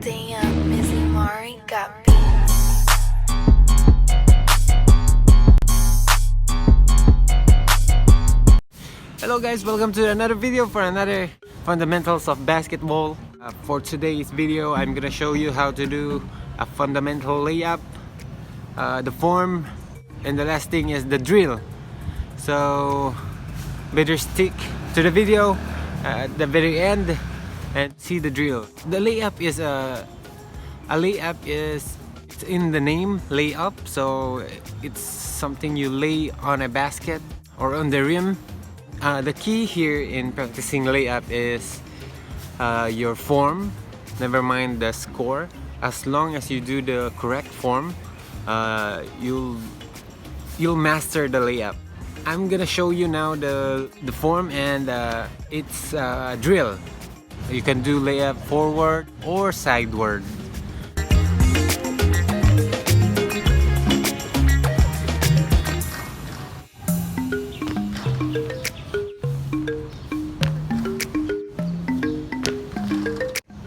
Damn, Missy Mari got beat. Hello guys, welcome to another video for another fundamentals of basketball. For today's video, I'm gonna show you how to do a fundamental layup, the form, and the last thing is the drill. So better stick to the video at the very end and see the drill. The layup is it's in the name, layup, so it's something you lay on a basket or on the rim. The key here in practicing layup is your form, never mind the score. As long as you do the correct form, you'll master the layup. I'm gonna show you now the form and its drill. You can do layup forward or sideward.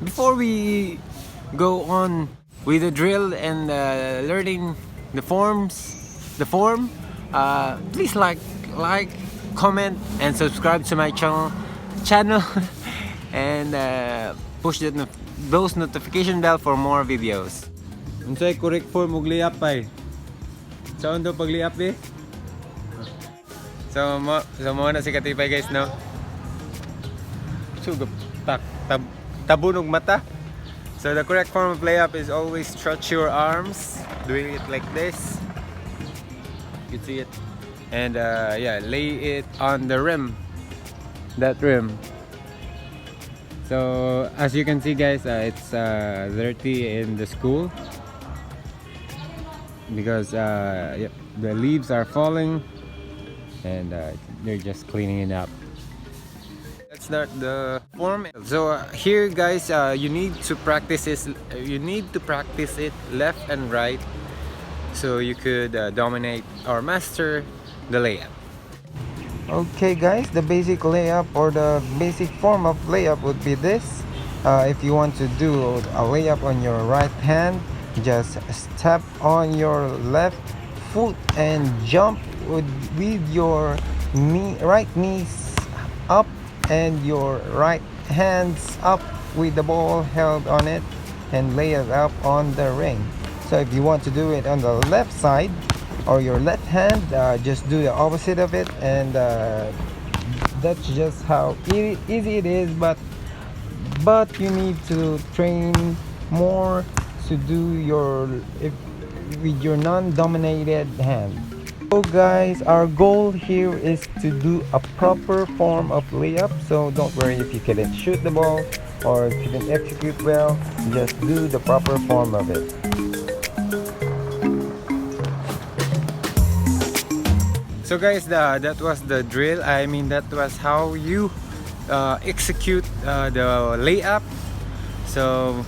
Before we go on with the drill and learning the form, please like, comment, and subscribe to my channel, and push those notification bell for more videos. Unsay correct form og layup ay? Saan do pag layup eh? So mo na si katipay guys, no? Sugap tabunog mata. So the correct form of layup is always stretch your arms, doing it like this. You can see it, and yeah, lay it on the rim, that rim. So as you can see guys, it's dirty in the school because yep, the leaves are falling and they're just cleaning it up. Let's start the form. So here guys, you need to practice it left and right so you could dominate or master the layup. Okay guys, the basic layup or the basic form of layup would be this. If you want to do a layup on your right hand, just step on your left foot and jump with your right knees up and your right hands up with the ball held on it and lay it up on the ring. So if you want to do it on the left side or your left hand, just do the opposite of it, and that's just how easy it is, but you need to train more to do with your non-dominated hand. So guys, our goal here is to do a proper form of layup, so don't worry if you couldn't shoot the ball or couldn't execute well, just do the proper form of it. So guys, that was the drill. I mean, that was how you execute the layup. So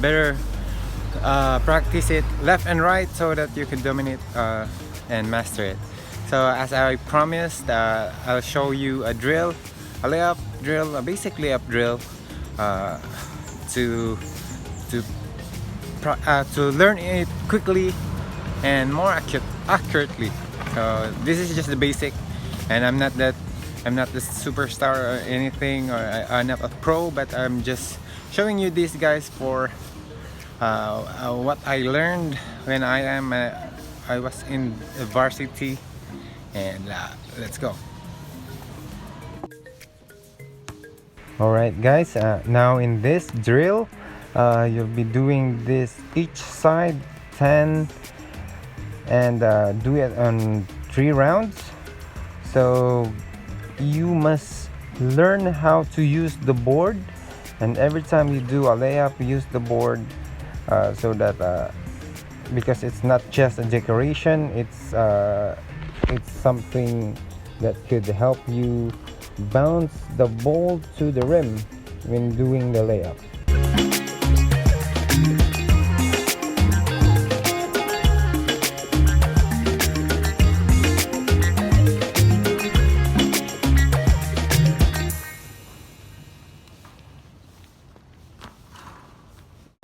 better practice it left and right so that you can dominate and master it. So as I promised, I'll show you a drill, a layup drill, a basic layup drill to learn it quickly and more accurately. So this is just the basic, and I'm not the superstar or anything, or I'm not a pro, but I'm just showing you this guys for what I learned when I was in varsity, and let's go. Alright guys, now in this drill, you'll be doing this each side 10 and do it on 3 rounds. So you must learn how to use the board, and every time you do a layup, use the board so that because it's not just a decoration, it's something that could help you bounce the ball to the rim when doing the layup.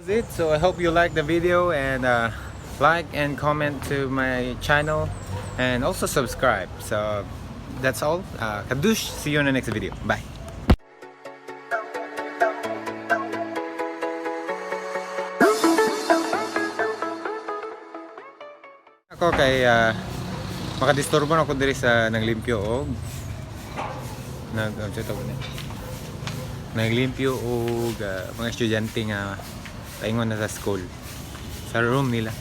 That's it. So I hope you like the video, and like and comment to my channel, and also subscribe. So that's all. Kadush. See you in the next video. Bye. Ako kay makadisturbo na ako diri sa naglimpyo og naglimpyo og mga estudyante nga paingon na sa school sa room nila.